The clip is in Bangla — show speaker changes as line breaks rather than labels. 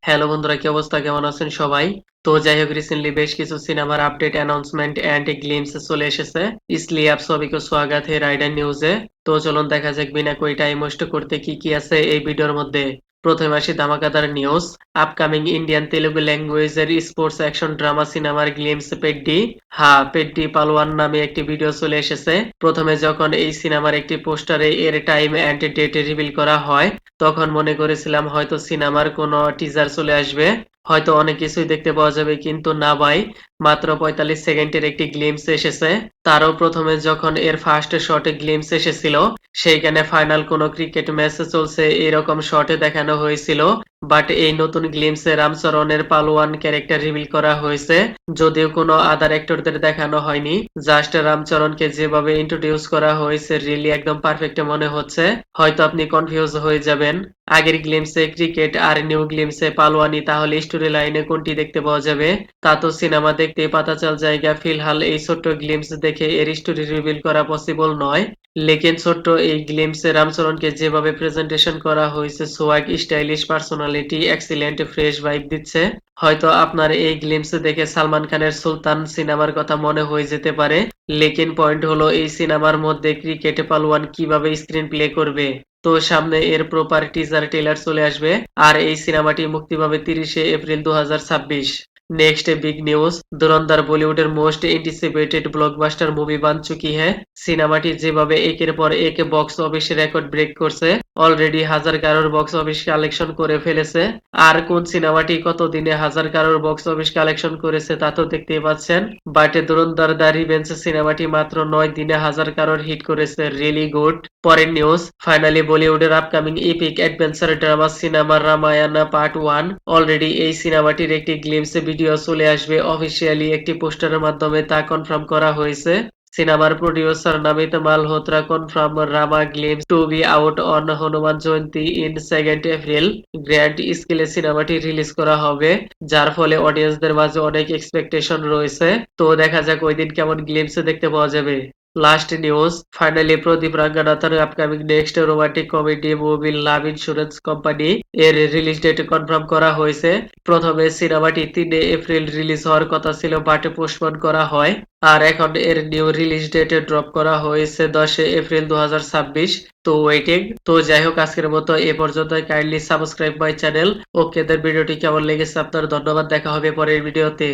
হ্যালো বন্ধুরা, কি অবস্থা, কেমন আছেন সবাই? তো যাই হোক, রিসেন্টলি বেশ কিছু সিনেমার আপডেট, অ্যানাউন্সমেন্ট এন্ড গ্লিমস চলে এসেছে, इसलिए आप सभी को स्वागत है রাইডার নিউজে। তো চলুন দেখা যাক বিনা কোই টাইম ওয়েস্ট করতে কি কি আছে এই ভিডিওর মধ্যে। প্রথমে আসি ধামাকাদার নিউজ। আপকামিং ইন্ডিয়ান তেলুগু ল্যাঙ্গুয়েজের স্পোর্টস অ্যাকশন ড্রামা সিনেমার গ্লিমস পেড্ডি, হ্যাঁ পেড্ডি পালোয়ান নামে একটি ভিডিও চলে এসেছে। প্রথমে যখন এই সিনেমার একটি পোস্টারে এর টাইম এন্ড ডেট রিভিল করা হয়, তখন মনে করেছিলাম হয়তো সিনেমার কোনো টিজার চলে আসবে, হয়তো অনেক কিছুই দেখতে পাওয়া যাবে, কিন্তু না ভাই, মাত্র ৪৫ সেকেন্ডের একটি গ্লিমস এসেছে। তারও প্রথমে যখন এর ফার্স্ট শটে গ্লিমস এসেছিল, সেইখানে ফাইনাল কোনো ক্রিকেট ম্যাচ চলছে এরকম শটে দেখানো হয়েছিল। বাট এই নতুন গ্লিমসে রামচরণের পালোয়ান ক্যারেক্টার রিভিল করা হয়েছে, যদিও কোনো আদার অ্যাক্টরদের দেখানো হয়নি। জাস্ট রামচরণকে যেভাবে ইন্ট্রোডিউস করা হয়েছে রিয়েলি একদম পারফেক্ট মনে হচ্ছে। হয়তো আপনি কনফিউজ হয়ে যাবেন আগের গ্লিমসে ক্রিকেট আর নিউ গ্লিমসে পালোয়ানি, তাহলে স্টোরি লাইনে কোনটি দেখতে পাওয়া যাবে? তা তো সিনেমা দেখতে পাতা চল জায়গা। ফিলহাল এই ছোট্ট গ্লিমস দেখে এর স্টোরি রিভিল করা পসিবল নয়, লেকিন ছোট্ট এই গ্লিমসে রামচরণকে যেভাবে প্রেজেন্টেশন করা হয়েছে, swag, stylish personality, excellent fresh vibe দিচ্ছে। হয়তো আপনার এই গ্লিমস দেখে সালমান খানের সুলতান সিনেমার কথা মনে হয়ে যেতে পারে, লেকিন পয়েন্ট হলো এই সিনেমার মধ্যে ক্রিকেট পালোয়ান কিভাবে স্ক্রিন প্লে করবে। তো সামনে এর প্রপার টিজার ট্রেলার চলে আসবে, আর এই সিনেমাটি মুক্তি পাবে ৩০শে এপ্রিল ২০২৬। नेक्स्ट बिग न्यूज, ধুরন্ধর বলিউডের মোস্ট এন্টিসিপেটেড ব্লকবাস্টার মুভি বান চুকি হ্যায়। সিনেমাটি যেভাবে একের পর এক বক্স অফিস রেকর্ড ব্রেক করছে, অলরেডি হাজার কারোর বক্স অফিস কালেকশন করে ফেলেছে। আর কোন সিনেমাটি কত দিনে হাজার কারোর বক্স অফিস কালেকশন করেছে তা তো দেখতেই পাচ্ছেন। বাট ধুরন্ধর দ্য রিভেঞ্জ সিনেমাটি মাত্র ৯ দিনে হাজার কারোর হিট করেছে, রিয়েলি গুড। পরের নিউজ, ফাইনালি বলিউডের upcoming epic adventure drama cinema Ramayana part 1, already এই সিনেমাটির একটি গ্লিমস ভিডিও চলে আসবে অফিসিয়ালি একটি পোস্টারের মাধ্যমে, তা কনফার্ম করা হয়েছে। সিনেমার producer Namit Malhotra confirm Rama glimpse to be out on Hanuman Jayanti in 2nd April. Grand স্কেলে সিনেমাটি রিলিজ করা হবে, যার ফলে অডিয়েন্সদের মাঝে অনেক এক্সপেকটেশন রয়েছে। তো দেখা যাক ওই দিন কেমন গ্লিমস দেখতে পাওয়া যাবে। লাস্ট নিউজ, ফাইনালি প্রদীপ রাঙ্গানাথের upcoming next romantic comedy movie love insurance company এর রিলিজ ডেট কনফার্ম করা হয়েছে। প্রথমে সিনেমাটি ৩ এপ্রিল রিলিজ হওয়ার কথা ছিল, বাট পোস্টপোন করা হয়, আর এখন এর নিউ রিলিজ ডেট ড্রপ করা হয়েছে ১০ এপ্রিল ২০২৬। তো ওয়েটিং। তো যাই হোক, আজকের মতো এ পর্যন্ত। Kindly subscribe my channel. Okay, ভিডিওটি কেমন লেগেছে আপনার? ধন্যবাদ, দেখা হবে পরের ভিডিওতে।